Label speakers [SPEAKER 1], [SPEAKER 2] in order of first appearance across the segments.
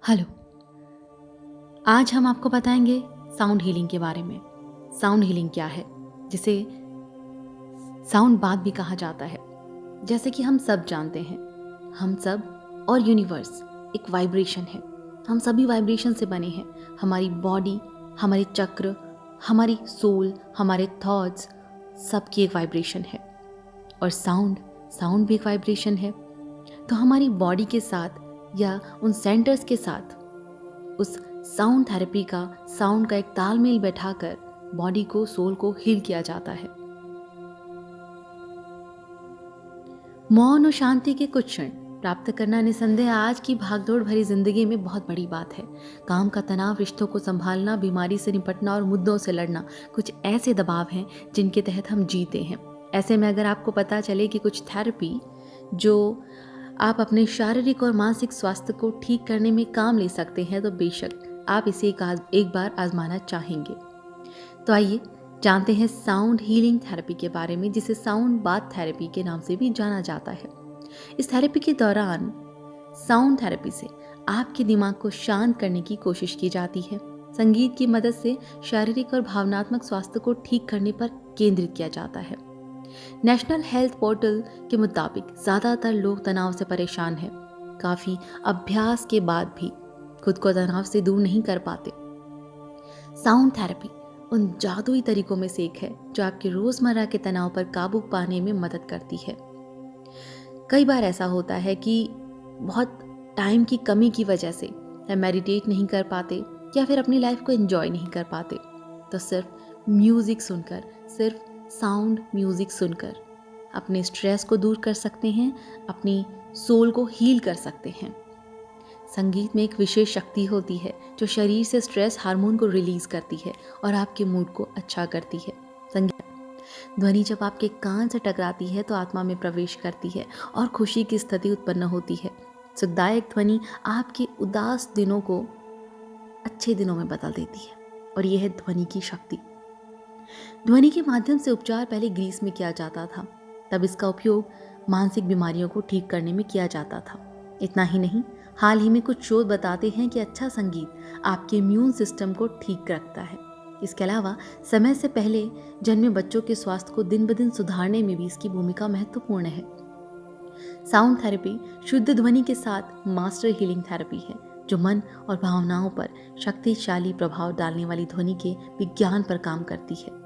[SPEAKER 1] Hello. आज हम आपको बताएंगे साउंड हीलिंग के बारे में। साउंड हीलिंग क्या है, जिसे साउंड बाथ भी कहा जाता है। जैसे कि हम सब जानते हैं, हम सब और यूनिवर्स एक वाइब्रेशन है। हम सभी वाइब्रेशन से बने हैं। हमारी बॉडी, हमारे चक्र, हमारी सोल, हमारे थॉट्स, सबकी एक वाइब्रेशन है। और साउंड साउंड भी एक वाइब्रेशन है। तो हमारी बॉडी के साथ या उन सेंटर्स के साथ उस साउंड थेरेपी का, साउंड का एक तालमेल बैठाकर बॉडी को, सोल को हील किया जाता है। मौन और शांति के कुछ क्षण प्राप्त करना निसंदेह आज की भागदौड़ भरी जिंदगी में बहुत बड़ी बात है। काम का तनाव, रिश्तों को संभालना, बीमारी से निपटना और मुद्दों से लड़ना कुछ ऐसे दबाव हैं जिनके तहत हम जीते हैं। ऐसे में अगर आपको पता चले कि कुछ थेरेपी जो आप अपने शारीरिक और मानसिक स्वास्थ्य को ठीक करने में काम ले सकते हैं, तो बेशक आप इसे एक बार आजमाना चाहेंगे। तो आइए जानते हैं साउंड हीलिंग थेरेपी के बारे में, जिसे साउंड बाथ थेरेपी के नाम से भी जाना जाता है। इस थेरेपी के दौरान साउंड थेरेपी से आपके दिमाग को शांत करने की कोशिश की जाती है। संगीत की मदद से शारीरिक और भावनात्मक स्वास्थ्य को ठीक करने पर केंद्रित किया जाता है। नेशनल हेल्थ पोर्टल के मुताबिक ज़्यादातर लोग तनाव से परेशान हैं। काफ़ी अभ्यास के बाद भी खुद को तनाव से दूर नहीं कर पाते। साउंड थेरेपी उन जादुई तरीकों में से एक है जो आपके रोज़मर्रा के तनाव पर काबू पाने में मदद करती है। कई बार ऐसा होता है कि बहुत टाइम की कमी की वजह से हम मेडिटेट नहीं कर पाते या फिर अपनी लाइफ को एंजॉय नहीं कर पाते। तो सिर्फ म्यूज़िक सुनकर, सिर्फ साउंड म्यूज़िक सुनकर अपने स्ट्रेस को दूर कर सकते हैं, अपनी सोल को हील कर सकते हैं। संगीत में एक विशेष शक्ति होती है जो शरीर से स्ट्रेस हार्मोन को रिलीज करती है और आपके मूड को अच्छा करती है। संगीत ध्वनि जब आपके कान से टकराती है तो आत्मा में प्रवेश करती है और खुशी की स्थिति उत्पन्न होती है। सुखदायक ध्वनि आपके उदास दिनों को अच्छे दिनों में बदल देती है, और यह है ध्वनि की शक्ति। ध्वनि के माध्यम से उपचार पहले ग्रीस में किया जाता था। तब इसका उपयोग मानसिक बीमारियों को ठीक करने में किया जाता था। इतना ही नहीं, हाल ही में कुछ शोध बताते हैं कि अच्छा संगीत आपके इम्यून सिस्टम को ठीक रखता है। इसके अलावा समय से पहले जन्मे बच्चों के स्वास्थ्य को दिन ब दिन सुधारने में भी इसकी भूमिका महत्वपूर्ण है। साउंड थेरेपी शुद्ध ध्वनि के साथ मास्टर हीलिंग थेरेपी है, जो मन और भावनाओं पर शक्तिशाली प्रभाव डालने वाली ध्वनि के विज्ञान पर काम करती है।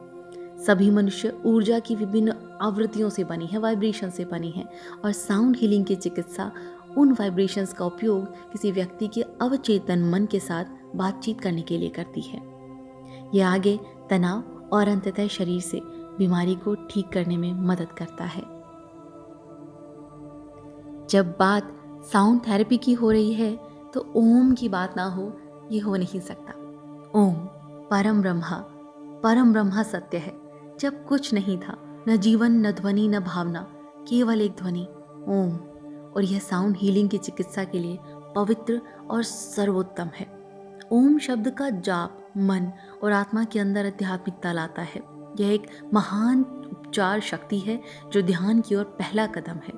[SPEAKER 1] सभी मनुष्य ऊर्जा की विभिन्न आवृत्तियों से बनी है, वाइब्रेशन से बनी है, और साउंड हीलिंग की चिकित्सा उन वाइब्रेशंस का उपयोग किसी व्यक्ति के अवचेतन मन के साथ बातचीत करने के लिए करती है। यह आगे तनाव और अंततः शरीर से बीमारी को ठीक करने में मदद करता है। जब बात साउंड थेरेपी की हो रही है तो ओम की बात ना हो, ये हो नहीं सकता। ओम परम ब्रह्मा सत्य है। जब कुछ नहीं था, न जीवन, न ध्वनि, न भावना, केवल एक ध्वनि, ओम। और यह साउंड हीलिंग की चिकित्सा के लिए पवित्र और सर्वोत्तम है। ओम शब्द का जाप मन और आत्मा के अंदर आध्यात्मिकता लाता है। यह एक महान उपचार शक्ति है जो ध्यान की ओर पहला कदम है।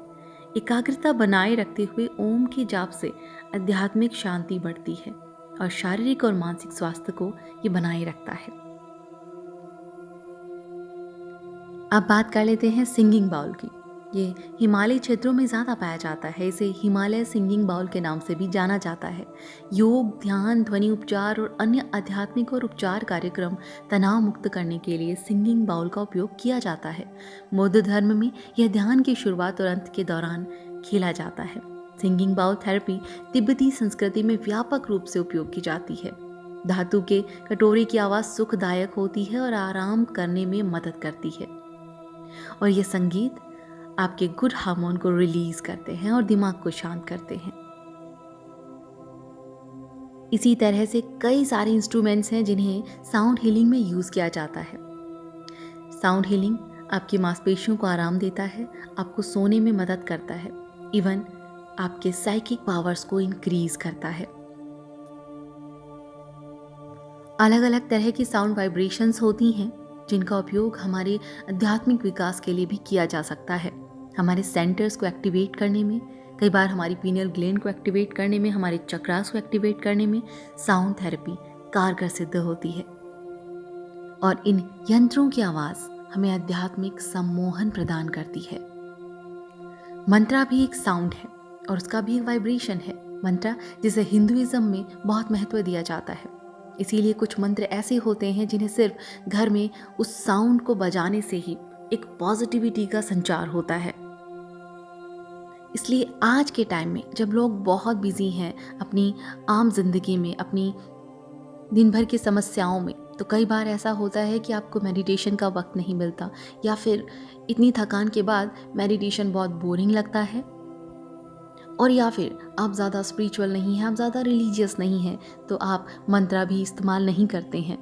[SPEAKER 1] एकाग्रता बनाए रखते हुए ओम के जाप से आध्यात्मिक शांति बढ़ती है और शारीरिक और मानसिक स्वास्थ्य को ये बनाए रखता है। अब बात कर लेते हैं सिंगिंग बाउल की। ये हिमालयी क्षेत्रों में ज़्यादा पाया जाता है। इसे हिमालय सिंगिंग बाउल के नाम से भी जाना जाता है। योग, ध्यान, ध्वनि उपचार और अन्य आध्यात्मिक और उपचार कार्यक्रम तनाव मुक्त करने के लिए सिंगिंग बाउल का उपयोग किया जाता है। बौद्ध धर्म में यह ध्यान की शुरुआत और अंत के दौरान खेला जाता है। सिंगिंग बाउल थेरेपी तिब्बती संस्कृति में व्यापक रूप से उपयोग की जाती है। धातु के कटोरे की आवाज़ सुखदायक होती है और आराम करने में मदद करती है, और यह संगीत आपके गुड हार्मोन को रिलीज करते हैं और दिमाग को शांत करते हैं। इसी तरह से कई सारे इंस्ट्रूमेंट्स हैं जिन्हें साउंड हीलिंग में यूज़ किया जाता है। साउंड हीलिंग आपकी मांसपेशियों को आराम देता है, आपको सोने में मदद करता है, इवन आपके साइकिक पावर्स को इंक्रीज करता है। अलग अलग तरह की साउंड वाइब्रेशंस होती हैं जिनका उपयोग हमारे आध्यात्मिक विकास के लिए भी किया जा सकता है। हमारे सेंटर्स को एक्टिवेट करने में, कई बार हमारी पीनियल ग्लैंड को एक्टिवेट करने में, हमारे चक्रास को एक्टिवेट करने में साउंड थेरेपी कारगर सिद्ध होती है। और इन यंत्रों की आवाज़ हमें आध्यात्मिक सम्मोहन प्रदान करती है। मंत्रा भी एक साउंड है और उसका भी एक वाइब्रेशन है। मंत्रा, जिसे हिंदुइज्म में बहुत महत्व दिया जाता है, इसीलिए कुछ मंत्र ऐसे होते हैं जिन्हें सिर्फ घर में उस साउंड को बजाने से ही एक पॉजिटिविटी का संचार होता है। इसलिए आज के टाइम में जब लोग बहुत बिजी हैं अपनी आम जिंदगी में, अपनी दिन भर की समस्याओं में, तो कई बार ऐसा होता है कि आपको मेडिटेशन का वक्त नहीं मिलता, या फिर इतनी थकान के बाद मेडिटेशन बहुत बोरिंग लगता है, और या फिर आप ज़्यादा स्पिरिचुअल नहीं हैं, आप ज़्यादा रिलीजियस नहीं हैं, तो आप मंत्रा भी इस्तेमाल नहीं करते हैं।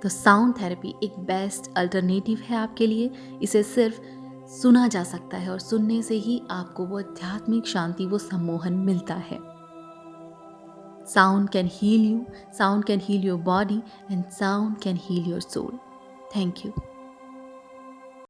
[SPEAKER 1] तो साउंड थेरेपी एक बेस्ट अल्टरनेटिव है आपके लिए। इसे सिर्फ सुना जा सकता है और सुनने से ही आपको वो आध्यात्मिक शांति, वो सम्मोहन मिलता है। Sound can heal you, sound can heal your body, and sound can heal your soul. Thank you.